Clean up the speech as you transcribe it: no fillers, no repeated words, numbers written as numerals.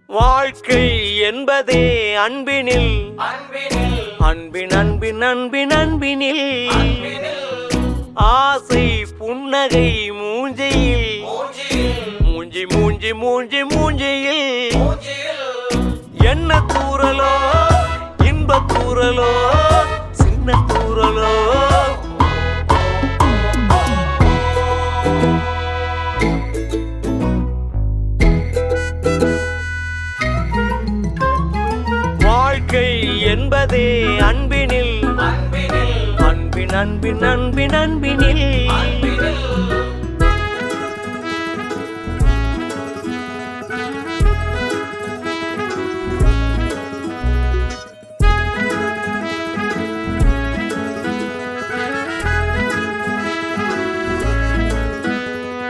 வாழ்க்கை என்பதே அன்பினில் அன்பின் அன்பின் அன்பின் அன்பினில் ஆசை புன்னகை மூஞ்சையில் மூஞ்சி மூஞ்சி மூஞ்சி மூஞ்சியில் என்ன தூரலோ இன்ப தூரலோ சின்ன தூரலோ வாழ்க்கை என்பதே அன்பினில் அன்பின் அன்பின் அன்பின் அன்பினில்